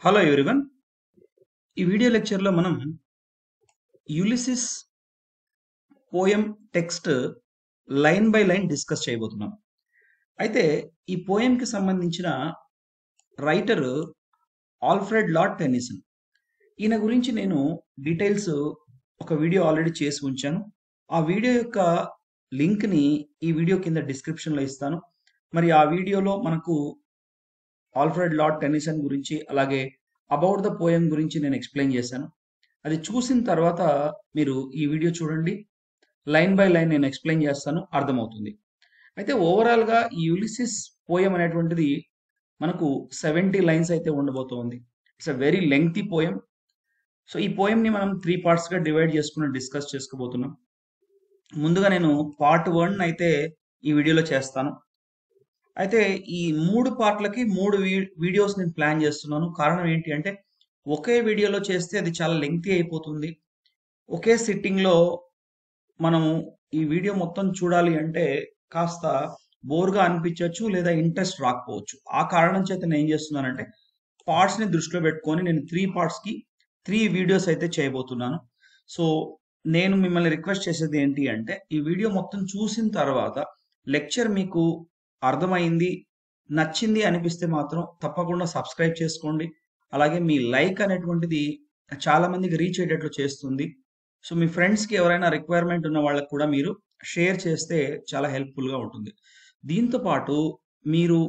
Hello everyone. ఈ video లెక్చర్లో మనం Ulysses poem text line by line discuss చేయబోతున్నాం. అయితే ఈ పోయంకి సంబంధించిన రైటర్ ఆల్ఫ్రెడ్ లార్డ్ టెన్నిసన్. ఈయన గురించి నేను డీటెయిల్స్ ఒక వీడియో ఆల్రెడీ చేసి ఉంచాను. ఆ వీడియో యొక్క లింక్ని ఈ వీడియో కింద డిస్క్రిప్షన్లో ఇస్తాను. మరి ఆ వీడియోలో మనకు ఆల్ఫ్రెడ్ లార్డ్ టెన్నిసన్ గురించి అలాగే అబౌట్ ద పోయం గురించి నేను ఎక్స్ప్లెయిన్ చేశాను. అది చూసిన తర్వాత మీరు ఈ వీడియో చూడండి. లైన్ బై లైన్ నేను ఎక్స్ప్లెయిన్ చేస్తాను, అర్థమవుతుంది. అయితే ఓవరాల్గా ఈ యులిసిస్ పోయం అనేటువంటిది మనకు 70 లైన్స్ అయితే ఉండబోతోంది. It's a very lengthy poem. So ఈ పోయంని మనం 3 పార్ట్స్గా డివైడ్ చేసుకుని డిస్కస్ చేసుకోబోతున్నాం. ముందుగా నేను పార్ట్ 1 అయితే ఈ వీడియోలో చేస్తాను. అయితే ఈ 3 పార్ట్లకి 3 వీడియోస్ నేను ప్లాన్ చేస్తున్నాను. కారణం ఏంటి అంటే ఒకే వీడియోలో చేస్తే అది చాలా లెంగ్తీ అయిపోతుంది. ఒకే సిట్టింగ్లో మనము ఈ వీడియో మొత్తం చూడాలి అంటే కాస్త బోర్గా అనిపించవచ్చు, లేదా ఇంట్రెస్ట్ రాకపోవచ్చు. ఆ కారణం చేత నేను ఏం చేస్తున్నానంటే పార్ట్స్ని దృష్టిలో పెట్టుకొని నేను 3 పార్ట్స్కి 3 వీడియోస్ అయితే చేయబోతున్నాను. సో నేను మిమ్మల్ని రిక్వెస్ట్ చేసేది ఏంటి అంటే ఈ వీడియో మొత్తం చూసిన తర్వాత లెక్చర్ మీకు అర్థమైంది, నచ్చింది అనిపిస్తే మాత్రం తప్పకుండా సబ్స్క్రైబ్ చేసుకోండి. అలాగే మీ లైక్ అనేటువంటిది చాలా మందికి రీచ్ అయ్యేటట్లు చేస్తుంది. సో మీ ఫ్రెండ్స్కి ఎవరైనా రిక్వైర్మెంట్ ఉన్న వాళ్ళకి కూడా మీరు షేర్ చేస్తే చాలా హెల్ప్ఫుల్గా ఉంటుంది. దీంతో పాటు మీరు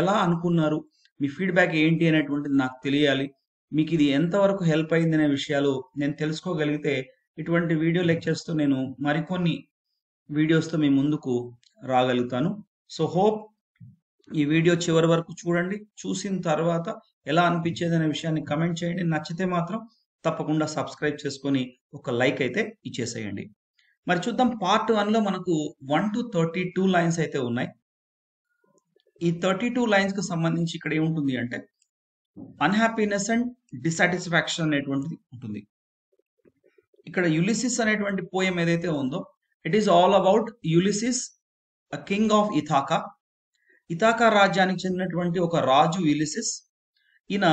ఎలా అనుకున్నారు, మీ ఫీడ్బ్యాక్ ఏంటి అనేటువంటిది నాకు తెలియాలి. మీకు ఇది ఎంతవరకు హెల్ప్ అయింది అనే విషయాలు నేను తెలుసుకోగలిగితే ఇటువంటి వీడియో లెక్చర్స్తో నేను మరికొన్ని వీడియోస్తో మీ ముందుకు రాగలుగుతాను. సో హోప్ ఈ వీడియో చివరి వరకు చూడండి. చూసిన తర్వాత ఎలా అనిపించేది అనే విషయాన్ని కమెంట్ చేయండి. నచ్చితే మాత్రం తప్పకుండా సబ్స్క్రైబ్ చేసుకొని ఒక లైక్ అయితే ఇచ్చేసేయండి. మరి చూద్దాం, పార్ట్ 1లో మనకు 1 to 32 లైన్స్ అయితే ఉన్నాయి. ఈ 32 లైన్స్కి సంబంధించి ఇక్కడ ఏముంటుంది అంటే అన్హ్యాపీనెస్ అండ్ డిసాటిస్ఫాక్షన్ అనేటువంటిది ఉంటుంది. ఇక్కడ యులిసిస్ అనేటువంటి పోయం ఏదైతే ఉందో it is all about Ulysses, a king of Ithaca. Ithaca రాజ్యానికి చెందినటువంటి ఒక రాజు యులిసిస్. ఈయన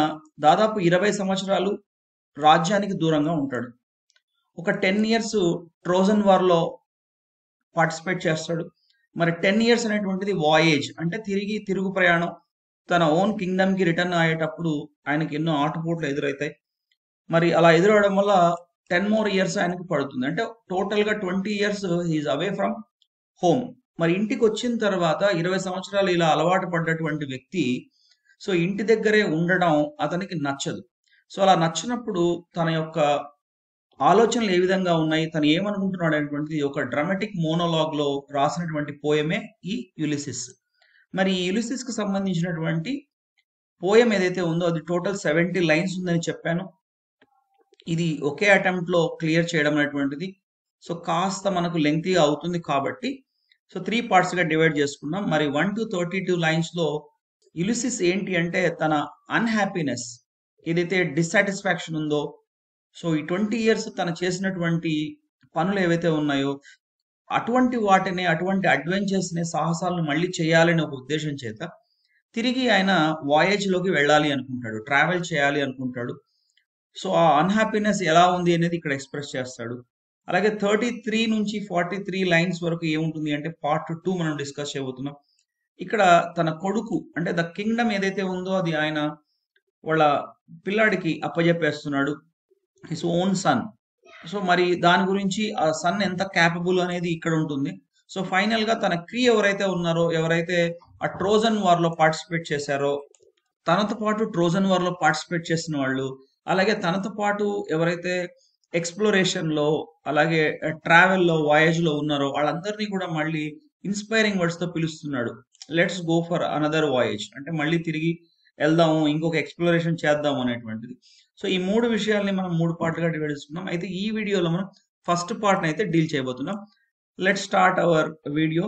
దాదాపు 20 సంవత్సరాలు రాజ్యానికి దూరంగా ఉంటాడు. ఒక 10 ఇయర్స్ ట్రోజన్ వార్లో పార్టిసిపేట్ చేస్తాడు. మరి 10 ఇయర్స్ అనేటువంటిది వాయేజ్ అంటే తిరుగు ప్రయాణం. తన ఓన్ కింగ్డమ్కి రిటర్న్ అయ్యేటప్పుడు ఆయనకి ఎన్నో ఆటుపోట్లు ఎదురవుతాయి. మరి అలా ఎదురవడం వల్ల 10 more ఇయర్స్ ఆయనకి పడుతుంది. అంటే టోటల్గా 20 years he's away from home. మరి ఇంటికి వచ్చిన తర్వాత 20 సంవత్సరాలు ఇలా అలవాటు పడ్డటువంటి వ్యక్తి సో ఇంటి దగ్గరే ఉండడం అతనికి నచ్చదు. సో అలా నచ్చినప్పుడు తన యొక్క ఆలోచనలు ఏ విధంగా ఉన్నాయి, తను ఏమనుకుంటున్నాడు అనేటువంటిది ఒక డ్రామాటిక్ మోనోలాగ్లో రాసినటువంటి పోయమే ఈ యులిసిస్. మరి ఈ యులిసిస్కి సంబంధించినటువంటి పోయం ఏదైతే ఉందో అది టోటల్ 70 లైన్స్ ఉందని చెప్పాను. ఇది ఒకే అటెంప్ట్లో క్లియర్ చేయడం అనేటువంటిది సో కాస్త మనకు లెంగ్తీగా అవుతుంది కాబట్టి సో 3 పార్ట్స్గా డివైడ్ చేసుకున్నాం. మరి 1 to 32 లైన్స్లో యులిసిస్ ఏంటి అంటే తన అన్హ్యాపీనెస్ ఏదైతే డిస్సాటిస్ఫాక్షన్ ఉందో సో ఈ 20 ఇయర్స్ తను చేసినటువంటి పనులు ఏవైతే ఉన్నాయో అటువంటి వాటిని, అటువంటి అడ్వెంచర్స్ని, సాహసాలను మళ్ళీ చేయాలని ఒక ఉద్దేశం చేత తిరిగి ఆయన వాయేజ్లోకి వెళ్ళాలి అనుకుంటాడు, ట్రావెల్ చేయాలి అనుకుంటాడు. సో ఆ అన్హ్యాపీనెస్ ఎలా ఉంది అనేది ఇక్కడ ఎక్స్ప్రెస్ చేస్తాడు. అలాగే 33 నుంచి 43 లైన్స్ వరకు ఏముంటుంది అంటే పార్ట్ 2 మనం డిస్కస్ చేయబోతున్నాం. ఇక్కడ తన కొడుకు అంటే ద కింగ్డమ్ ఏదైతే ఉందో అది ఆయన వాళ్ళ పిల్లాడికి అప్పజెప్పేస్తున్నాడు, హిస్ ఓన్ సన్. సో మరి దాని గురించి ఆ సన్ ఎంత క్యాపబుల్ అనేది ఇక్కడ ఉంటుంది. సో ఫైనల్గా తన క్రీ ఎవరైతే ఉన్నారో, ఎవరైతే ఆ ట్రోజన్ వార్లో పార్టిసిపేట్ చేశారో, తనతో పాటు ట్రోజన్ వార్లో పార్టిసిపేట్ చేసిన వాళ్ళు, అలాగే తనతో పాటు ఎవరైతే ఎక్స్ప్లోరేషన్లో అలాగే ట్రావెల్లో వాయేజ్లో ఉన్నారో వాళ్ళందరినీ కూడా మళ్ళీ ఇన్స్పైరింగ్ వర్డ్స్తో పిలుస్తున్నాడు. Let's go for another voyage అంటే మళ్ళీ తిరిగి వెళ్దాము, ఇంకొక ఎక్స్ప్లోరేషన్ చేద్దాము అనేటువంటిది. సో ఈ 3 విషయాల్ని మనం 3 పార్ట్లుగా డివైడ్ చేసుకున్నాం. అయితే ఈ వీడియోలో మనం ఫస్ట్ పార్ట్ని అయితే డీల్ చేయబోతున్నాం. Let start our video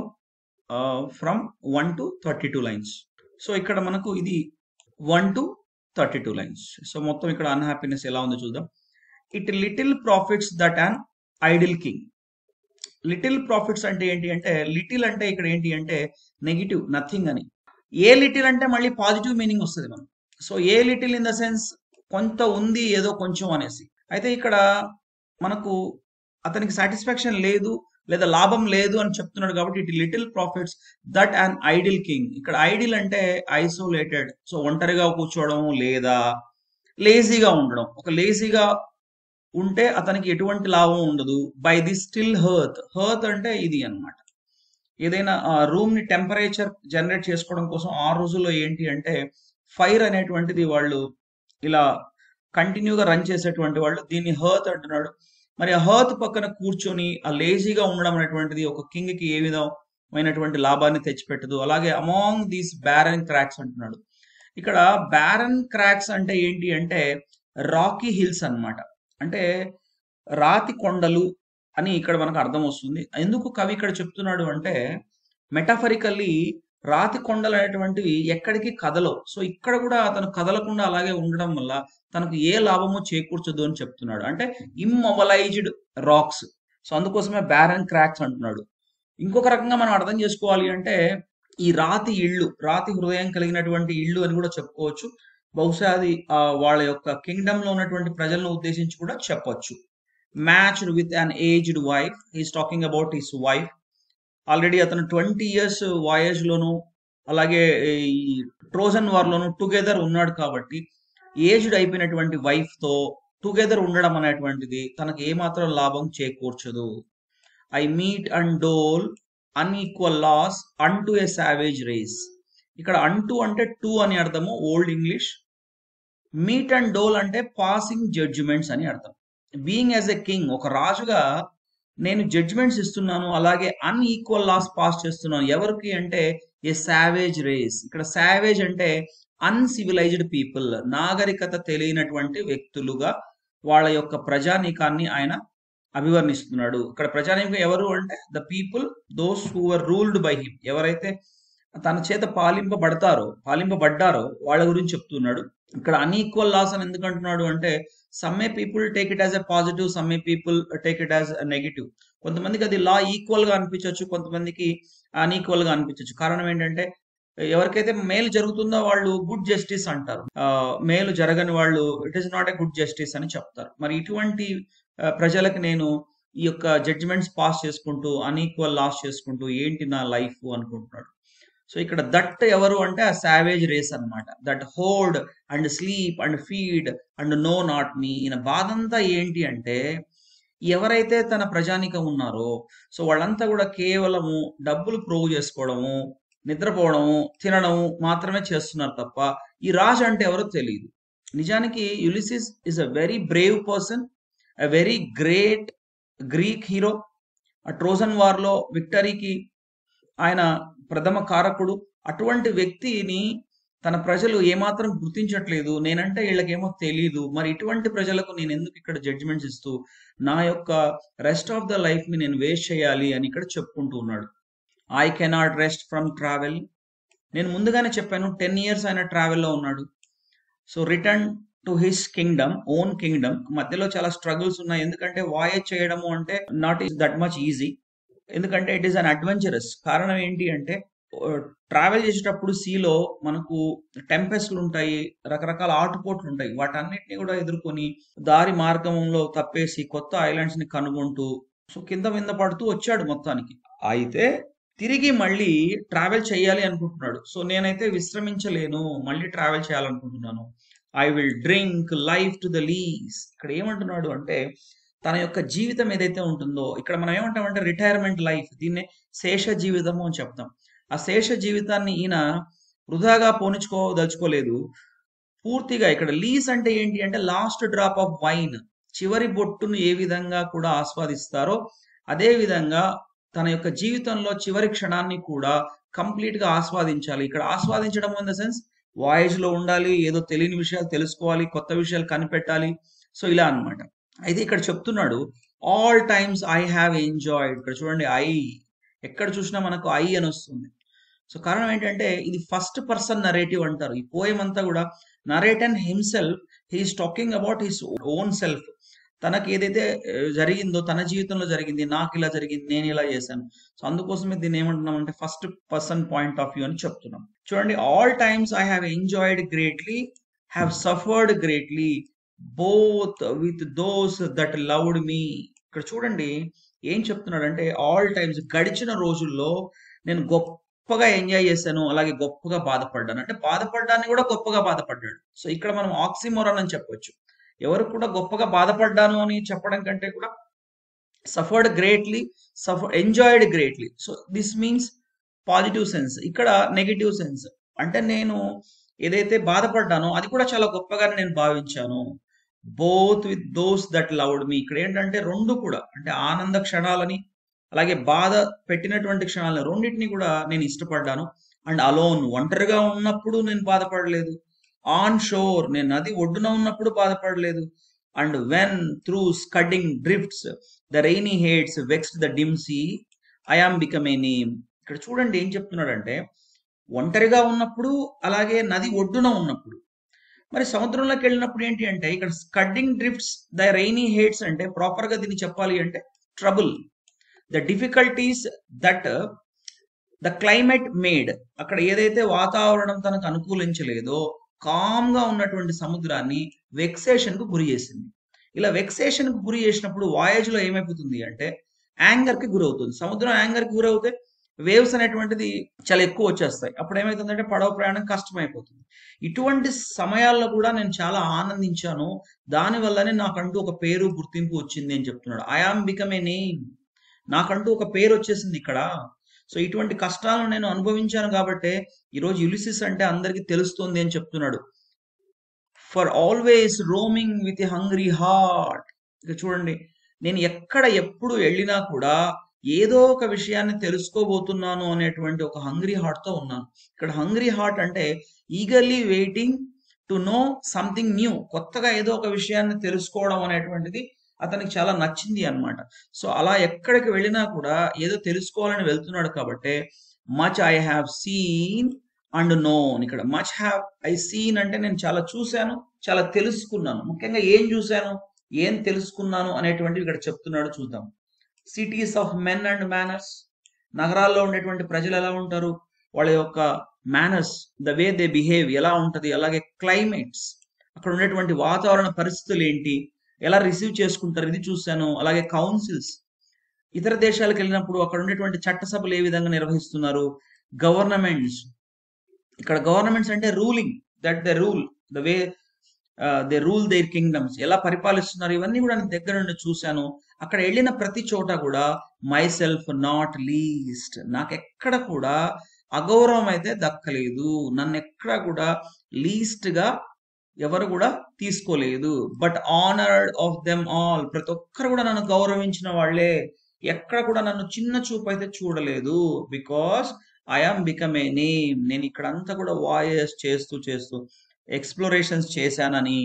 from 1 to 32 lines. So ఇక్కడ మనకు ఇది 1 to 32 లైన్స్. సో మొత్తం ఇక్కడ అన్హ్యాపీనెస్ ఎలా ఉందో చూద్దాం. It little profits that an idle king. Little profits అంటే ఏంటి అంటే లిటిల్ అంటే ఇక్కడ ఏంటి అంటే నెగిటివ్, నథింగ్ అని. ఏ లిటిల్ అంటే మళ్ళీ పాజిటివ్ మీనింగ్ వస్తుంది మనం. So a little in the sense కొంత ఉంది ఏదో కొంచెం అనేసి. అయితే ఇక్కడ మనకు అతనికి సాటిస్ఫాక్షన్ లేదు లేదా లాభం లేదు అని చెప్తున్నాడు కాబట్టి it little profits that and idle king. ఇక్కడ ఐడిల్ అంటే ఐసోలేటెడ్, సో ఒంటరిగా కూర్చోవడం లేదా లేజీగా ఉండడం. ఒక లేజీగా ఉంటే అతనికి ఎటువంటి లాభం ఉండదు. By the still earth, earth అంటే ఇది అన్నమాట. ఏదైనా రూమ్ ని టెంపరేచర్ జనరేట్ చేసుకోవడం కోసం ఆ రోజుల్లో ఏంటి అంటే ఫైర్ అనేటువంటిది వాళ్ళు ఇలా కంటిన్యూగా రన్ చేసేటువంటి వాళ్ళు, దీన్ని హర్త్ అంటున్నాడు. మరి ఆ హర్త్ పక్కన కూర్చొని ఆ లేజీగా ఉండడం అనేటువంటిది ఒక కింగ్ కి ఏ విధమైనటువంటి లాభాన్ని తెచ్చిపెట్టదు. అలాగే అమాంగ్ దీస్ బ్యారన్ క్రాక్స్ అంటున్నాడు. ఇక్కడ బ్యారన్ క్రాక్స్ అంటే ఏంటి అంటే రాకీ హిల్స్ అన్నమాట. అంటే రాతి కొండలు అని ఇక్కడ మనకు అర్థం వస్తుంది. ఎందుకు కవి ఇక్కడ చెప్తున్నాడు అంటే మెటాఫరికల్లీ రాతి కొండలు అనేటువంటివి ఎక్కడికి కదలవు. సో ఇక్కడ కూడా అతను కదలకుండా అలాగే ఉండడం వల్ల తనకు ఏ లాభము చేకూర్చదు అని చెప్తున్నాడు. అంటే ఇమ్మొబలైజ్డ్ రాక్స్. సో అందుకోసమే బ్యారన్ క్రాక్స్ అంటున్నాడు. ఇంకొక రకంగా మనం అర్థం చేసుకోవాలి అంటే ఈ రాతి ఇళ్ళు, రాతి హృదయం కలిగినటువంటి ఇళ్ళు అని కూడా చెప్పుకోవచ్చు. బహుశా అది వాళ్ళ యొక్క కింగ్డమ్ లో ఉన్నటువంటి ప్రజలను ఉద్దేశించి కూడా చెప్పొచ్చు. Matched with an aged wife, he's talking about his wife. Already అతను 20 years వాయేజ్ లోను అలాగే ఈ ట్రోజన్ వార్ లోను టుగెదర్ ఉన్నాడు కాబట్టి ఏజ్డ్ అయిపోయినటువంటి వైఫ్ తో టుగెదర్ ఉండడం అనేటువంటిది తనకు ఏమాత్రం లాభం చేకూర్చదు. I mete and dole unequal laws అంటూ ఏ సావేజ్ రేస్. ఇక్కడ అంటూ అంటే టు అని అర్థము old English. Mete and dole అంటే పాసింగ్ జడ్జిమెంట్స్ అని అర్థం. బీయింగ్ యాజ్ ఎ కింగ్, ఒక రాజుగా నేను జడ్జిమెంట్స్ ఇస్తున్నాను, అలాగే అన్ఈక్వల్ లాస్ పాస్ చేస్తున్నాను. ఎవరికి అంటే ఏ సావేజ్ రేస్. ఇక్కడ సావేజ్ అంటే అన్సివిలైజ్డ్ పీపుల్, నాగరికత తెలియనటువంటి వ్యక్తులుగా వాళ్ళ యొక్క ప్రజానీకాన్ని ఆయన అభివర్ణిస్తున్నాడు. ఇక్కడ ప్రజానీకం ఎవరు అంటే the people those who were ruled by him, ఎవరైతే తన చేత పాలింపబడ్డారో వాళ్ళ గురించి చెప్తున్నాడు. ఇక్కడ అన్ఈక్వల్ లాస్ అని ఎందుకు అంటున్నాడు అంటే some may people take it as a positive, some may people take it as negative. కొంతమందికి అది లా ఈక్వల్ గా అనిపించవచ్చు, కొంతమందికి అన్ఈక్వల్ గా అనిపించవచ్చు. కారణం ఏంటంటే ఎవరికైతే మేలు జరుగుతుందో వాళ్ళు గుడ్ జస్టిస్ అంటారు, మేలు జరగని వాళ్ళు it is not a good justice అని చెప్తారు. మరి ఇటువంటి ప్రజలకు నేను ఈ యొక్క జడ్జిమెంట్స్ పాస్ చేసుకుంటూ అన్ఈక్వల్ లాస్ చేసుకుంటూ ఏంటి నా లైఫ్ అనుకుంటున్నాడు. సో ఇక్కడ దట్ ఎవరు అంటే ఆ సావేజ్ రేస్ అన్నమాట. That hold and sleep and feed and know not me. ఈయన బాధంతా ఏంటి అంటే ఎవరైతే తన ప్రజానికం ఉన్నారో సో వాళ్ళంతా కూడా కేవలము డబ్బులు ప్రోగు చేసుకోవడము, నిద్రపోవడము, తినడము మాత్రమే చేస్తున్నారు తప్ప ఈ రాజు అంటే ఎవరో తెలియదు. నిజానికి Ulysses is a very Brave person, a very great Greek hero. ఆ ట్రోజన్ వార్ లో విక్టరీకి ఆయన ప్రథమ కారకుడు. అటువంటి వ్యక్తిని తన ప్రజలు ఏమాత్రం గుర్తించట్లేదు. నేనంటే వీళ్ళకేమో తెలియదు, మరి ఇటువంటి ప్రజలకు నేను ఎందుకు ఇక్కడ జడ్జిమెంట్స్ ఇస్తూ నా యొక్క రెస్ట్ ఆఫ్ ద లైఫ్ ని నేను వేస్ట్ చేయాలి అని ఇక్కడ చెప్పుకుంటూ ఉన్నాడు. I cannot rest from travel. నేను ముందుగానే చెప్పాను 10 years ఆయన ట్రావెల్లో ఉన్నాడు. So return to his Kingdom, own Kingdom. మధ్యలో చాలా స్ట్రగుల్స్ ఉన్నాయి, ఎందుకంటే వాయేజ్ చేయడము అంటే not is that much easy. ఎందుకంటే ఇట్ ఈస్ అన్ అడ్వెంచరస్. కారణం ఏంటి అంటే ట్రావెల్ చేసేటప్పుడు సీలో మనకు టెంపెస్ట్లు ఉంటాయి, రకరకాల ఆటుపోట్లు ఉంటాయి. వాటన్నిటిని కూడా ఎదుర్కొని దారి మార్గంలో తప్పేసి కొత్త ఐలాండ్స్ ని కనుగొంటూ సో కింద పడుతూ వచ్చాడు మొత్తానికి. అయితే తిరిగి మళ్ళీ ట్రావెల్ చేయాలి అనుకుంటున్నాడు. సో నేనైతే విశ్రమించలేను, మళ్ళీ ట్రావెల్ చేయాలనుకుంటున్నాను. I will drink life to the less. ఇక్కడ ఏమంటున్నాడు అంటే తన యొక్క జీవితం ఏదైతే ఉంటుందో, ఇక్కడ మనం ఏమంటామంటే రిటైర్మెంట్ లైఫ్, దీన్నే శేష జీవితము అని చెప్తాం. ఆ శేష జీవితాన్ని ఈయన వృధాగా పోనిచ్చుకోదలుచుకోలేదు. పూర్తిగా ఇక్కడ లీస్ అంటే ఏంటి అంటే లాస్ట్ డ్రాప్ ఆఫ్ వైన్, చివరి బొట్టును ఏ విధంగా కూడా ఆస్వాదిస్తారో అదే విధంగా తన యొక్క జీవితంలో చివరి క్షణాన్ని కూడా కంప్లీట్ గా ఆస్వాదించాలి. ఇక్కడ ఆస్వాదించడం ఇన్ ద సెన్స్ వాయేజ్ లో ఉండాలి, ఏదో తెలియని విషయాలు తెలుసుకోవాలి, కొత్త విషయాలు కనిపెట్టాలి. సో ఇలా అన్నమాట. అయితే ఇక్కడ చెప్తున్నాడు all times I have enjoyed. ఇక్కడ చూడండి ఐ, ఎక్కడ చూసినా మనకు ఐ అని వస్తుంది. సో కారణం ఏంటంటే ఇది ఫస్ట్ పర్సన్ నరేటివ్ అంటారు. ఈ పోయం అంతా కూడా narrator himself, he's talking about his own self. తనకి ఏదైతే జరిగిందో, తన జీవితంలో జరిగింది, నాకు ఇలా జరిగింది, నేను ఇలా చేశాను. సో అందుకోసమే దీన్ని ఏమంటున్నాం అంటే first person point of view అని చెప్తున్నాం. చూడండి all times I have enjoyed greatly have suffered greatly both with those that loved me. ఇక్కడ చూడండి ఏం చెప్తున్నాడంటే ఆల్ టైమ్స్ గడిచిన రోజుల్లో నేను గొప్పగా ఎంజాయ్ చేశాను, అలాగే గొప్పగా బాధపడ్డాను. అంటే బాధపడ్డాన్ని కూడా గొప్పగా బాధపడ్డాడు. సో ఇక్కడ మనం ఆక్సిమోరాన్ అని చెప్పొచ్చు. ఎవరు కూడా గొప్పగా బాధపడ్డాను అని చెప్పడం కంటే కూడా suffered greatly, enjoyed greatly. So this means positive sense. ఇక్కడ నెగిటివ్ సెన్స్ అంటే నేను ఏదైతే బాధపడ్డానో అది కూడా చాలా గొప్పగా నేను భావించాను. Both with those that loved మీ. ఇక్కడ ఏంటంటే రెండు కూడా అంటే ఆనంద క్షణాలని అలాగే బాధ పెట్టినటువంటి క్షణాలని రెండింటిని కూడా నేను ఇష్టపడ్డాను. అండ్ అలోన్, ఒంటరిగా ఉన్నప్పుడు నేను బాధపడలేదు. ఆన్ షోర్, నేను నది ఒడ్డున ఉన్నప్పుడు బాధపడలేదు. And when through scudding drifts the rainy Hyades vexed the dim sea I am become a name. ఇక్కడ చూడండి ఏం చెప్తున్నాడంటే ఒంటరిగా ఉన్నప్పుడు అలాగే నది ఒడ్డున ఉన్నప్పుడు. మరి సముద్రంలోకి వెళ్ళినప్పుడు ఏంటి అంటే ఇక్కడ స్కడ్డింగ్ డ్రిఫ్ట్స్ ద రెయినీ హేడ్స్ అంటే ప్రాపర్ గా దీన్ని చెప్పాలి అంటే trouble, the difficulties that the climate made. అక్కడ ఏదైతే వాతావరణం తనకు అనుకూలించలేదో కామ్ గా ఉన్నటువంటి సముద్రాన్ని వెక్సేషన్ కు గురి చేసింది. ఇలా వెక్సేషన్ కు గురి చేసినప్పుడు వాయేజ్ లో ఏమైపోతుంది అంటే యాంగర్ కి గురవుతుంది. సముద్రం యాంగర్ కి గురవుతే వేవ్స్ అనేటువంటిది చాలా ఎక్కువ వచ్చేస్తాయి. అప్పుడు ఏమైతుందంటే పడవ ప్రయాణం కష్టమైపోతుంది. ఇటువంటి సమయాల్లో కూడా నేను చాలా ఆనందించాను, దానివల్లనే నాకంటూ ఒక పేరు గుర్తింపు వచ్చింది అని చెప్తున్నాడు. I am become a name, నాకంటూ ఒక పేరు వచ్చేసింది ఇక్కడ. సో ఇటువంటి కష్టాలను నేను అనుభవించాను కాబట్టే ఈరోజు యులిసిస్ అంటే అందరికీ తెలుస్తుంది అని చెప్తున్నాడు. For always roaming with a hungry heart. ఇక చూడండి, నేను ఎక్కడ ఎప్పుడు వెళ్ళినా కూడా ఏదో ఒక విషయాన్ని తెలుసుకోబోతున్నాను అనేటువంటి ఒక హంగ్రీ హార్ట్ తో ఉన్నాను. ఇక్కడ హంగ్రీ హార్ట్ అంటే eagerly waiting to know something new. కొత్తగా ఏదో ఒక విషయాన్ని తెలుసుకోవడం అనేటువంటిది అతనికి చాలా నచ్చింది అన్నమాట. సో అలా ఎక్కడికి వెళ్ళినా కూడా ఏదో తెలుసుకోవాలని వెళ్తున్నాడు కాబట్టి much I have seen and known. ఇక్కడ మచ్ హ్యావ్ ఐ సీన్ అంటే నేను చాలా చూశాను, చాలా తెలుసుకున్నాను. ముఖ్యంగా ఏం చూశాను, ఏం తెలుసుకున్నాను అనేటువంటివి ఇక్కడ చెప్తున్నాడు. చూద్దాం. Cities of men and manners. నగరాల్లో ఉండేటువంటి ప్రజలు ఎలా ఉంటారు, వాళ్ళ యొక్క manners, the way they behave ఎలా ఉంటది. అలాగే క్లైమేట్స్, అక్కడ ఉండేటువంటి వాతావరణ పరిస్థితులు ఏంటి, ఎలా రిసీవ్ చేసుకుంటారు, ఇది చూశాను. అలాగే కౌన్సిల్స్, ఇతర దేశాలకు వెళ్ళినప్పుడు అక్కడ ఉండేటువంటి చట్టసభలు ఏ విధంగా నిర్వహిస్తున్నారు. గవర్నమెంట్స్, ఇక్కడ గవర్నమెంట్స్ అంటే ruling, that the rule, the way they rule their kingdoms, ఎలా పరిపాలిస్తున్నారు, ఇవన్నీ కూడా నేను దగ్గర నుండి చూశాను. అక్కడ వెళ్ళిన ప్రతి చోట కూడా మై సెల్ఫ్ నాట్ లీస్ట్, నాకెక్కడ కూడా అగౌరవం అయితే దక్కలేదు, నన్ను ఎక్కడ కూడా లీస్ట్ గా ఎవరు కూడా తీసుకోలేదు. But honoured of them all, ప్రతి ఒక్కరు కూడా నన్ను గౌరవించిన వాళ్ళే, ఎక్కడ కూడా నన్ను చిన్న చూపు అయితే చూడలేదు. Because I am become a name, నేను ఇక్కడంతా కూడా వాయస్ చేస్తూ ఎక్స్ప్లోరేషన్స్ చేశానని,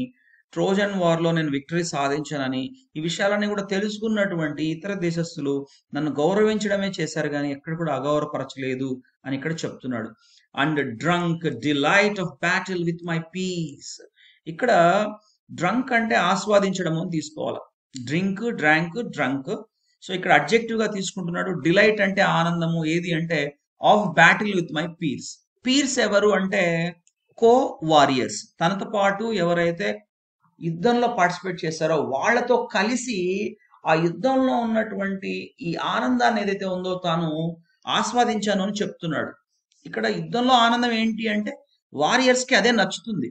ట్రోజన్ వార్ లో నేను విక్టరీ సాధించానని, ఈ విషయాలన్నీ కూడా తెలుసుకున్నటువంటి ఇతర దేశస్తులు నన్ను గౌరవించడమే చేశారు కానీ ఎక్కడ కూడా అగౌరవపరచలేదు అని ఇక్కడ చెప్తున్నాడు. And drunk delight of battle with my peers. ఇక్కడ డ్రంక్ అంటే ఆస్వాదించడం అని తీసుకోవాలి. Drink, drank, drunk. సో ఇక్కడ అడ్జెక్టివ్ గా తీసుకుంటున్నాడు. డిలైట్ అంటే ఆనందము, ఏది అంటే of battle with my peers. Peers ఎవరు అంటే కో వారియర్స్, తనతో పాటు ఎవరైతే యుద్ధంలో పార్టిసిపేట్ చేశారో వాళ్ళతో కలిసి ఆ యుద్ధంలో ఉన్నటువంటి ఈ ఆనందాన్ని ఏదైతే ఉందో తాను ఆస్వాదించాను అని చెప్తున్నాడు. ఇక్కడ యుద్ధంలో ఆనందం ఏంటి అంటే వారియర్స్ కి అదే నచ్చుతుంది.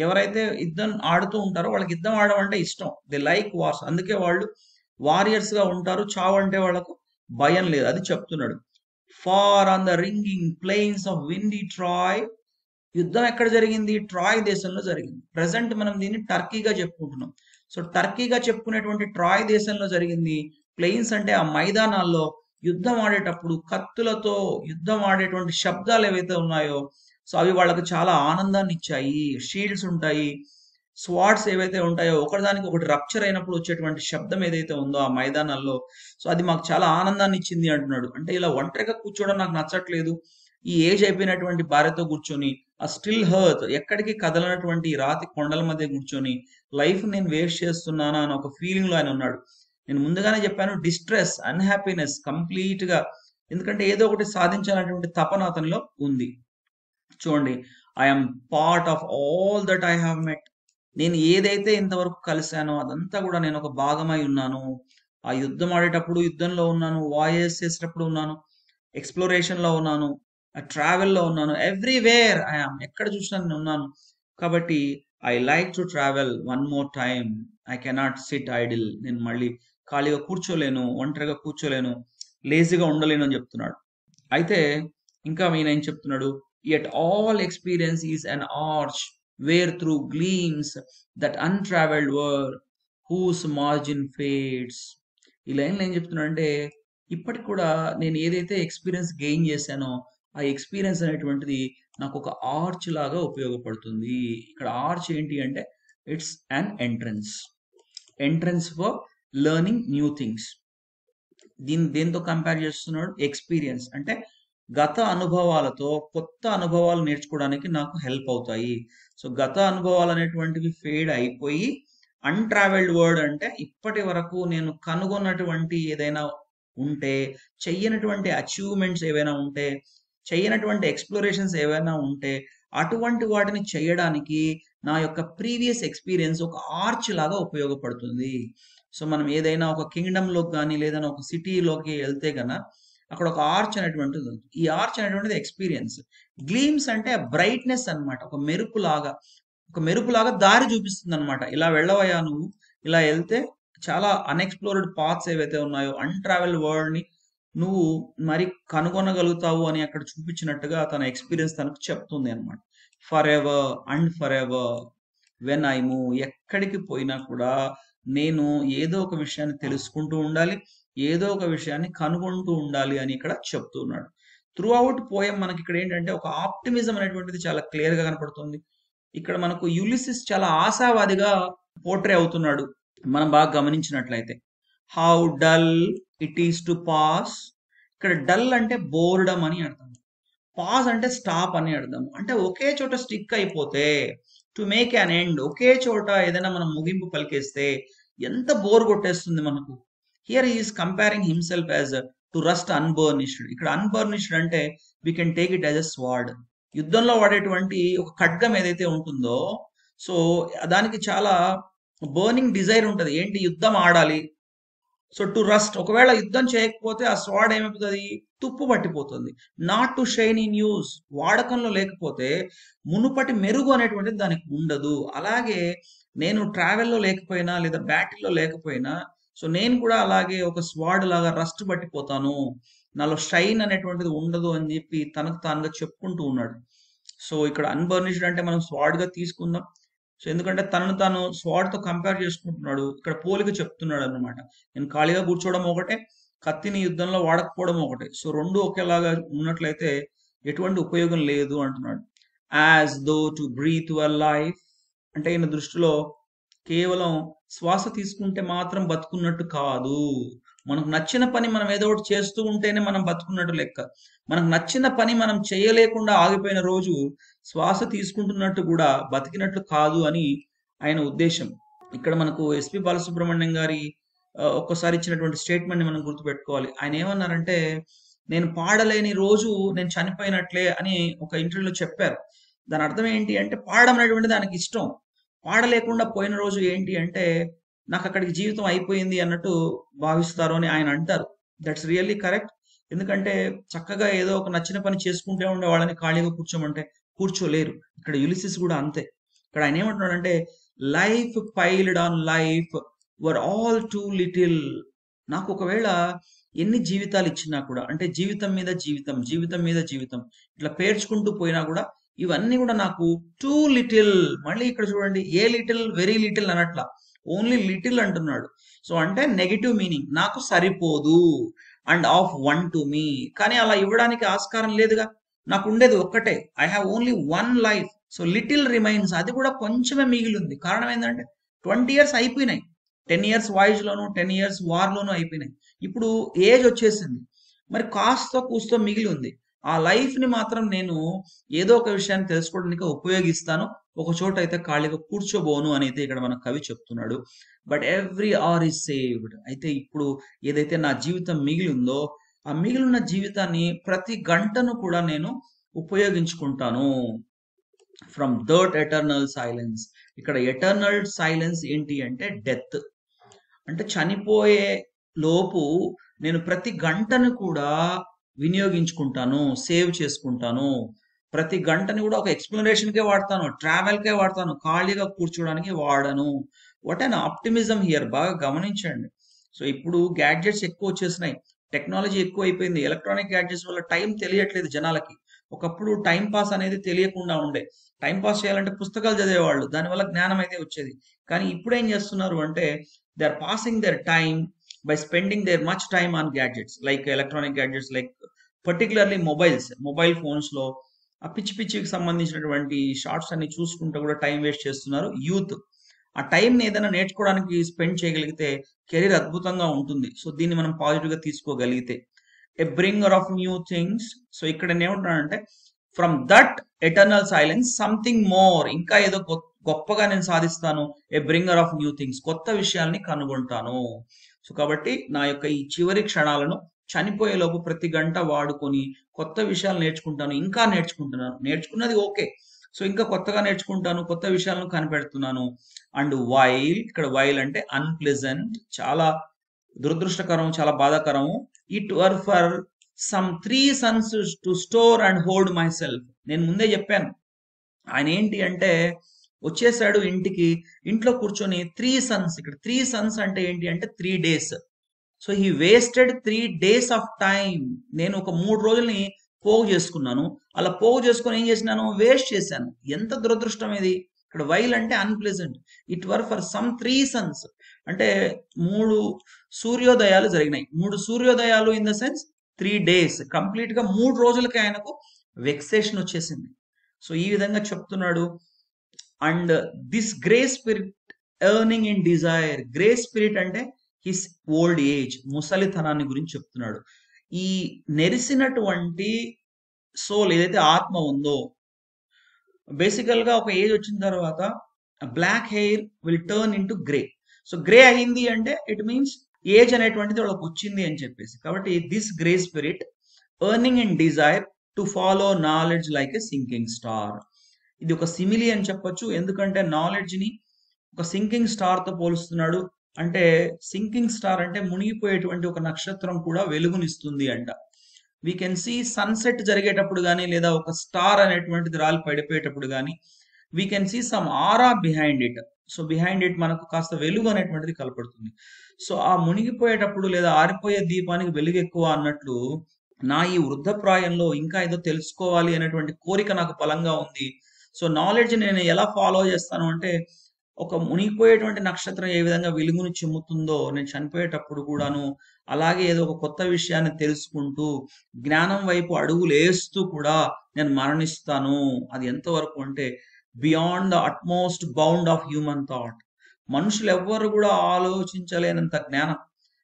ఎవరైతే యుద్ధం ఆడుతూ ఉంటారో వాళ్ళకి యుద్ధం ఆడడం అంటే ఇష్టం. దే లైక్ వార్స్, అందుకే వాళ్ళు వారియర్స్ గా ఉంటారు. చావు అంటే వాళ్ళకు భయం లేదు, అది చెప్తున్నాడు. Far on the ringing plains of windy Troy. యుద్ధం ఎక్కడ జరిగింది, ట్రాయ్ దేశంలో జరిగింది. ప్రజెంట్ మనం దీన్ని టర్కీగా చెప్పుకుంటున్నాం. సో టర్కీగా చెప్పుకునేటువంటి ట్రాయ్ దేశంలో జరిగింది. ప్లెయిన్స్ అంటే ఆ మైదానాల్లో యుద్ధం ఆడేటప్పుడు కత్తులతో యుద్ధం ఆడేటువంటి శబ్దాలు ఏవైతే ఉన్నాయో సో అవి వాళ్ళకు చాలా ఆనందాన్ని ఇచ్చాయి. షీల్డ్స్ ఉంటాయి, స్వార్డ్స్ ఏవైతే ఉంటాయో ఒకటిదానికి ఒకటి రప్చర్ అయినప్పుడు వచ్చేటువంటి శబ్దం ఏదైతే ఉందో ఆ మైదానాల్లో, సో అది మాకు చాలా ఆనందాన్ని ఇచ్చింది అంటున్నాడు. అంటే ఇలా ఒంటరిగా కూర్చోవడం నాకు నచ్చట్లేదు. ఈ ఏజ్ అయిపోయినటువంటి భార్యతో కూర్చొని ఆ స్టిల్ హర్త్, ఎక్కడికి కదలనటువంటి రాతి కొండల మధ్య కూర్చొని లైఫ్ నేను వేస్ట్ చేస్తున్నానా అని ఒక ఫీలింగ్ లో ఆయన ఉన్నాడు. నేను ముందుగానే చెప్పాను, డిస్ట్రెస్, అన్హ్యాపీనెస్ కంప్లీట్ గా, ఎందుకంటే ఏదో ఒకటి సాధించాలనేటువంటి తపన అతనిలో ఉంది. చూడండి, I'm part of all that I have met. నేను ఏదైతే ఇంతవరకు కలిశానో అదంతా కూడా నేను ఒక భాగమై ఉన్నాను. ఆ యుద్ధం ఆడేటప్పుడు యుద్ధంలో ఉన్నాను, వాయేస్ చేసేటప్పుడు ఉన్నాను, ఎక్స్ప్లోరేషన్ లో ఉన్నాను, ట్రావెల్ లో ఉన్నాను, ఎవ్రీవేర్ ఐఎమ్, ఎక్కడ చూసినా నేను ఉన్నాను. కాబట్టి I like to travel one more time. I cannot sit idle. నేను మళ్ళీ ఖాళీగా కూర్చోలేను, ఒంటరిగా కూర్చోలేను, లేజీగా ఉండలేను అని చెప్తున్నాడు. అయితే ఇంకా ఈయన ఏం చెప్తున్నాడు, yet all experience is an arch where through gleams that untraveled were whose margin fades. ఈ లైన్లో ఏం చెప్తున్నాడు అంటే, ఇప్పటికి కూడా నేను ఏదైతే ఎక్స్పీరియన్స్ గెయిన్ చేశానో ఆ ఎక్స్పీరియన్స్ అనేటువంటిది నాకు ఒక ఆర్చ్ లాగా ఉపయోగపడుతుంది. ఇక్కడ ఆర్చ్ ఏంటి అంటే it's an entrance for learning new things. దేంతో కంపేర్ చేస్తున్నాడు, ఎక్స్పీరియన్స్ అంటే గత అనుభవాలతో కొత్త అనుభవాలు నేర్చుకోవడానికి నాకు హెల్ప్ అవుతాయి. సో గత అనుభవాలు అనేటువంటివి ఫేడ్ అయిపోయి అన్ట్రావెల్డ్ వర్డ్ అంటే ఇప్పటి వరకు నేను కనుగొన్నటువంటి ఏదైనా ఉంటే, చెయ్యనటువంటి అచీవ్మెంట్స్ ఏవైనా ఉంటే, చెయ్యనటువంటి ఎక్స్ప్లోరేషన్స్ ఏవైనా ఉంటే అటువంటి వాటిని చేయడానికి నా యొక్క ప్రీవియస్ ఎక్స్పీరియన్స్ ఒక ఆర్చ్ లాగా ఉపయోగపడుతుంది. సో మనం ఏదైనా ఒక కింగ్డమ్లోకి కానీ లేదన్నా ఒక సిటీలోకి వెళ్తే కన్నా అక్కడ ఒక ఆర్చ్ అనేటువంటిది ఉంది. ఈ ఆర్చ్ అనేటువంటిది ఎక్స్పీరియన్స్. గ్లీమ్స్ అంటే బ్రైట్నెస్ అన్నమాట. ఒక మెరుపులాగా దారి చూపిస్తుంది అనమాట. ఇలా వెళ్ళవయ్యా నువ్వు, ఇలా వెళ్తే చాలా అన్ఎక్స్ప్లోర్డ్ పాత్స్ ఏవైతే ఉన్నాయో అన్ట్రావెల్ వరల్డ్ ని నువ్వు మరి కనుగొనగలుగుతావు అని అక్కడ చూపించినట్టుగా తన ఎక్స్పీరియన్స్ తనకు చెప్తుంది అనమాట. For ever and for ever when I move, ఎక్కడికి పోయినా కూడా నేను ఏదో ఒక విషయాన్ని తెలుసుకుంటూ ఉండాలి, ఏదో ఒక విషయాన్ని కనుగొంటూ ఉండాలి అని ఇక్కడ చెప్తున్నాడు. త్రూ అవుట్ పోయం మనకి ఇక్కడ ఏంటంటే ఒక ఆప్టిమిజం అనేటువంటిది చాలా క్లియర్ గా కనపడుతుంది. ఇక్కడ మనకు యులిసిస్ చాలా ఆశావాదిగా పోర్ట్రే అవుతున్నాడు మనం బాగా గమనించినట్లయితే. How dull it is to pass. ఇక్కడ డల్ అంటే బోర్డమ్ అని అర్థం, పాజ్ అంటే స్టాప్ అని అర్థం. అంటే ఒకే చోట స్టిక్ అయిపోతే, టు మేక్ అన్ ఎండ్, ఒకే చోట ఏదైనా మనం ముగింపు పలికేస్తే ఎంత బోర్ కొట్టేస్తుంది మనకు. Here is comparing himself as to rust unburnished. ఇక్కడ అన్బర్నిష్డ్ అంటే we can take it as a sword. యుద్ధంలో వాడేటువంటి ఒక ఖడ్గం ఏదైతే ఉంటుందో, సో దానికి చాలా బర్నింగ్ డిజైర్ ఉంటుంది, ఏంటి యుద్ధం ఆడాలి. సో టు రస్ట్, ఒకవేళ యుద్ధం చేయకపోతే ఆ స్వాడ్ ఏమైపోతుంది, తుప్పు పట్టిపోతుంది. Not to shine in use, వాడకంలో లేకపోతే మునుపటి మెరుగు అనేటువంటిది దానికి ఉండదు. అలాగే నేను ట్రావెల్లో లేకపోయినా లేదా బ్యాటిల్లో లేకపోయినా, సో నేను కూడా అలాగే ఒక స్వాడ్ లాగా రస్ట్ పట్టిపోతాను, నాలో షైన్ అనేటువంటిది ఉండదు అని చెప్పి తనకు తానుగా చెప్పుకుంటూ ఉన్నాడు. సో ఇక్కడ అన్బర్నిష్డ్ అంటే మనం స్వాడ్ గా తీసుకుందాం. సో ఎందుకంటే తనను తాను స్వాడ్ తో కంపేర్ చేసుకుంటున్నాడు, ఇక్కడ పోలిక చెప్తున్నాడు అన్నమాట. నేను ఖాళీగా కూర్చోవడం ఒకటే, కత్తిని యుద్ధంలో వాడకపోవడం ఒకటే. సో రెండు ఒకేలాగా ఉన్నట్లయితే ఎటువంటి ఉపయోగం లేదు అంటున్నాడు. As though to breathe your life అంటే ఈయన దృష్టిలో కేవలం శ్వాస తీసుకుంటే మాత్రం బతుకున్నట్టు కాదు. మనకు నచ్చిన పని మనం ఏదో ఒకటి చేస్తూ ఉంటేనే మనం బతుకున్నట్టు లెక్క. మనకు నచ్చిన పని మనం చేయలేకుండా ఆగిపోయిన రోజు శ్వాస తీసుకుంటున్నట్టు కూడా బతికినట్లు కాదు అని ఆయన ఉద్దేశం. ఇక్కడ మనకు ఎస్పి బాలసుబ్రహ్మణ్యం గారి ఒక్కసారి ఇచ్చినటువంటి స్టేట్మెంట్ ని మనం గుర్తుపెట్టుకోవాలి. ఆయన ఏమన్నారంటే, నేను పాడలేని రోజు నేను చనిపోయినట్లే అని ఒక ఇంటర్వ్యూలో చెప్పారు. దాని అర్థం ఏంటి అంటే పాడడం అనేటువంటి దానికి ఇష్టం, పాడలేకుండా పోయిన రోజు ఏంటి అంటే నాకు అక్కడికి జీవితం అయిపోయింది అన్నట్టు భావిస్తారు అని ఆయన అంటారు. That's really correct. ఎందుకంటే చక్కగా ఏదో ఒక నచ్చిన పని చేసుకుంటే ఉండే వాళ్ళని ఖాళీగా కూర్చోమంటే కూర్చోలేరు. ఇక్కడ యులిసిస్ కూడా అంతే. ఇక్కడ ఆయన ఏమంటున్నాడంటే, life piled on life were all two little. నాకు ఒకవేళ ఎన్ని జీవితాలు ఇచ్చినా కూడా, అంటే జీవితం మీద జీవితం, జీవితం మీద జీవితం ఇట్లా పేర్చుకుంటూ పోయినా కూడా ఇవన్నీ కూడా నాకు టూ లిటిల్. మళ్ళీ ఇక్కడ చూడండి, ఏ లిటిల్, వెరీ లిటిల్ అనట్లా, ఓన్లీ లిటిల్ అంటున్నాడు. సో అంటే నెగిటివ్ మీనింగ్, నాకు సరిపోదు. And of one to me, కానీ అలా ఇవ్వడానికి ఆస్కారం లేదుగా, నాకు ఉండేది ఒక్కటే. I have only one life. So little remains, అది కూడా కొంచెమే మిగిలి ఉంది. కారణం ఏంటంటే 20 years అయిపోయినాయి. 10 years వాయిస్ లోను, 10 years వార్ లోను అయిపోయినాయి. ఇప్పుడు ఏజ్ వచ్చేసింది, మరి కాస్త కూస్తో మిగిలి ఉంది. ఆ లైఫ్ ని మాత్రం నేను ఏదో ఒక విషయాన్ని తెలుసుకోవడానికి ఉపయోగిస్తాను, ఒక చోట అయితే ఖాళీగా కూర్చోబోను అని అయితే ఇక్కడ మన కవి చెప్తున్నాడు. But every hour is saved. అయితే ఇప్పుడు ఏదైతే నా జీవితం మిగిలి ఉందో ఆ మిగిలిన జీవితాన్ని ప్రతి గంటను కూడా నేను ఉపయోగించుకుంటాను. From that eternal silence. ఇక్కడ ఎటర్నల్ సైలెన్స్ ఏంటి అంటే డెత్. అంటే చనిపోయే లోపు నేను ప్రతి గంటను కూడా వినియోగించుకుంటాను, సేవ్ చేసుకుంటాను. ప్రతి గంటని కూడా ఒక ఎక్స్ప్లెనేషన్కే వాడతాను, ట్రావెల్కే వాడతాను, ఖాళీగా కూర్చోడానికి వాడను. వాట్ అన్ ఆప్టిమిజం హియర్, బాగా గమనించండి. సో ఇప్పుడు గ్యాడ్జెట్స్ ఎక్కువ వచ్చేసినాయి, టెక్నాలజీ ఎక్కువ అయిపోయింది. ఎలక్ట్రానిక్ గ్యాడ్జెట్స్ వల్ల టైం తెలియట్లేదు జనాలకి. ఒకప్పుడు టైం పాస్ అనేది తెలియకుండా ఉండే. టైం పాస్ చేయాలంటే పుస్తకాలు చదివేవాళ్ళు, దానివల్ల జ్ఞానం అయితే వచ్చేది. కానీ ఇప్పుడు ఏం చేస్తున్నారు అంటే they are passing their time by spending their much time on gadgets like electronic gadgets, like particularly mobile phones లో ఆ పిచ్చి పిచ్చికి సంబంధించినటువంటి షార్ట్స్ అన్ని చూసుకుంటూ కూడా టైం వేస్ట్ చేస్తున్నారు యూత్. ఆ టైంని ఏదైనా నేర్చుకోవడానికి స్పెండ్ చేయగలిగితే కెరీర్ అద్భుతంగా ఉంటుంది. సో దీన్ని మనం పాజిటివ్ గా తీసుకోగలిగితే a bringer of new things. So ఇక్కడ ఏమంటున్నానంటే from that eternal silence something more, ఇంకా ఏదో గొప్పగా నేను సాధిస్తాను. A bringer of new things, కొత్త విషయాల్ని కనుగొంటాను. సో కాబట్టి నా యొక్క ఈ చివరి క్షణాలను చనిపోయేలోపు ప్రతి గంట వాడుకొని కొత్త విషయాలు నేర్చుకుంటాను, ఇంకా నేర్చుకుంటున్నాను. నేర్చుకున్నది ఓకే, సో ఇంకా కొత్తగా నేర్చుకుంటాను, కొత్త విషయాలను కనిపెడుతున్నాను. అండ్ వైల్, ఇక్కడ వైల్ అంటే అన్ప్లెజెంట్, చాలా దురదృష్టకరం, చాలా బాధాకరం. It were for some 3 sons to store and hold my self. నేను ముందే చెప్పాను, ఆయన ఏంటి అంటే వచ్చేసాడు ఇంటికి, ఇంట్లో కూర్చొని 3 sons. ఇక్కడ 3 sons అంటే ఏంటి అంటే 3 days. So he wasted 3 days of time. నేను ఒక 3 రోజుల్ని పోగు చేసుకున్నాను. అలా పోగు చేసుకొని ఏం చేసినాను, వేస్ట్ చేశాను. ఎంత దురదృష్టం ఇది. ఇక్కడ వైల్ అంటే unpleasant. It were for some 3 sons అంటే 3 సూర్యోదయాలు జరిగినాయి. 3 సూర్యోదయాలు in the sense 3 days, complete గా 3 రోజులకి ఆయనకు వెక్సేషన్ వచ్చేసింది. సో ఈ విధంగా చెప్తున్నాడు. And this grey spirit yearning in desire. Grey spirit అంటే హిస్ ఓల్డ్ ఏజ్, ముసలితనాన్ని గురించి చెప్తున్నాడు. ఈ నెరిసినటువంటి సోల్ ఏదైతే ఆత్మ ఉందో, బేసికల్ గా ఒక ఏజ్ వచ్చిన తర్వాత black hair will turn into grey. So grey అయింది అంటే ఇట్ మీన్స్ ఏజ్ అనేటువంటిది వాళ్ళకి వచ్చింది అని చెప్పేసి. కాబట్టి this grey spirit yearning in desire to follow knowledge like a sinking star. ఇది ఒక సిమిలి అని చెప్పొచ్చు, ఎందుకంటే నాలెడ్జ్ ని ఒక సింకింగ్ స్టార్ తో పోలుస్తున్నాడు. అంటే సింకింగ్ స్టార్ అంటే మునిగిపోయేటువంటి ఒక నక్షత్రం కూడా వెలుగునిస్తుంది అంట. వీ కెన్ సీ సన్సెట్ జరిగేటప్పుడు కానీ, లేదా ఒక స్టార్ అనేటువంటిది రాలి పడిపోయేటప్పుడు కానీ we can see some aura behind it. So behind it మనకు కాస్త వెలుగు అనేటువంటిది కనపడుతుంది. సో ఆ మునిగిపోయేటప్పుడు లేదా ఆరిపోయే దీపానికి వెలుగు ఎక్కువ అన్నట్లు నా ఈ వృద్ధప్రాయంలో ఇంకా ఏదో తెలుసుకోవాలి అనేటువంటి కోరిక నాకు బలంగా ఉంది. సో నాలెడ్జ్ నేను ఎలా ఫాలో చేస్తాను అంటే, ఒక మునిగిపోయేటువంటి నక్షత్రం ఏ విధంగా వెలుగును చిమ్ముతుందో నేను చనిపోయేటప్పుడు కూడాను అలాగే ఏదో ఒక కొత్త విషయాన్ని తెలుసుకుంటూ జ్ఞానం వైపు అడుగులు వేస్తూ కూడా నేను మరణిస్తాను. అది ఎంతవరకు అంటే beyond the utmost bound of human thought. మనుషులు ఎవ్వరు కూడా ఆలోచించలేనంత జ్ఞానం.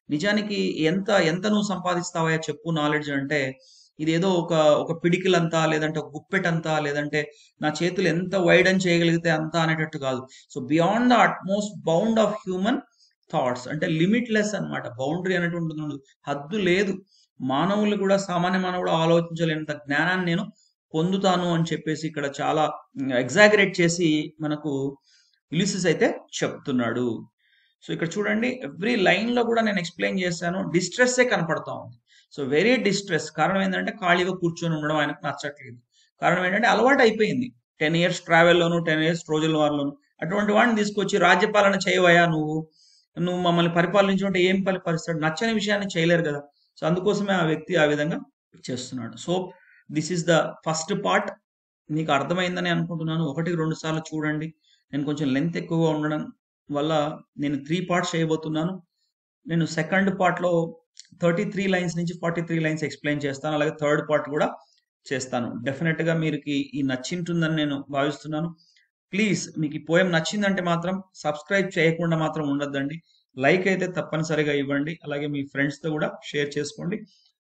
నిజానికి ఎంత ఎంత నువ్వు సంపాదిస్తావా చెప్పు నాలెడ్జ్ అంటే, ఇదేదో ఒక ఒక పిడికిలంతా, లేదంటే ఒక గుప్పెటంతా, లేదంటే నా చేతులు ఎంత వైడన్ చేయగలిగితే అంతా అనేటట్టు కాదు. So beyond the utmost bound of human thoughts అంటే లిమిట్లెస్ అన్నమాట. బౌండరీ అనేటువంటి హద్దు లేదు. మానవులు కూడా, సామాన్య మానవుడు ఆలోచించలేనంత జ్ఞానాన్ని నేను పొందుతాను అని చెప్పేసి ఇక్కడ చాలా ఎగ్జాగరేట్ చేసి మనకు యులిసిస్ అయితే చెప్తున్నాడు. సో ఇక్కడ చూడండి, ఎవ్రీ లైన్ లో కూడా నేను ఎక్స్ప్లెయిన్ చేశాను, డిస్ట్రెస్సే కనపడతా ఉంది. So very distress. కారణం ఏంటంటే ఖాళీగా కూర్చొని ఉండడం ఆయనకు నచ్చట్లేదు. కారణం ఏంటంటే అలవాటు అయిపోయింది. 10 years ట్రావెల్లోను, 10 years ట్రోజన్ వార్లోను. అటువంటి వాడిని తీసుకొచ్చి రాజ్యపాలన చేయవయా, నువ్వు నువ్వు మమ్మల్ని పరిపాలించుకుంటే ఏం పరిపాలిస్తాడు, నచ్చని విషయాన్ని చేయలేరు కదా. సో అందుకోసమే ఆ వ్యక్తి ఆ విధంగా చేస్తున్నాడు. So this is the first part. మీకు అర్థమైందని అనుకుంటున్నాను. 1-2 సార్లు చూడండి. నేను కొంచెం లెంత్ ఎక్కువగా ఉండడం వల్ల నేను 3 parts చేయబోతున్నాను. నేను సెకండ్ పార్ట్లో 33 lines నుంచి 43 lines ఎక్స్ప్లెయిన్ చేస్తాను. అలాగే థర్డ్ పార్ట్ కూడా చేస్తాను. డెఫినెట్ గా మీరు ఈ నచ్చింటుందని నేను భావిస్తున్నాను. ప్లీజ్ మీకు ఈ పోయం నచ్చిందంటే మాత్రం సబ్స్క్రైబ్ చేయకుండా మాత్రం ఉండొద్దండి. లైక్ అయితే తప్పనిసరిగా ఇవ్వండి. అలాగే మీ ఫ్రెండ్స్తో కూడా షేర్ చేసుకోండి.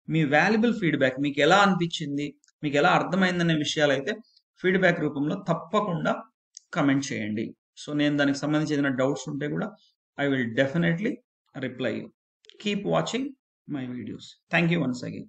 మీ వాల్యుబుల్ ఫీడ్బ్యాక్, మీకు ఎలా అనిపించింది, మీకు ఎలా అర్థమైందనే విషయాలు అయితే ఫీడ్బ్యాక్ రూపంలో తప్పకుండా కమెంట్ చేయండి. సో నేను దానికి సంబంధించి ఏదైనా డౌట్స్ ఉంటే కూడా I will definitely reply you. Keep watching my videos. Thank you once again.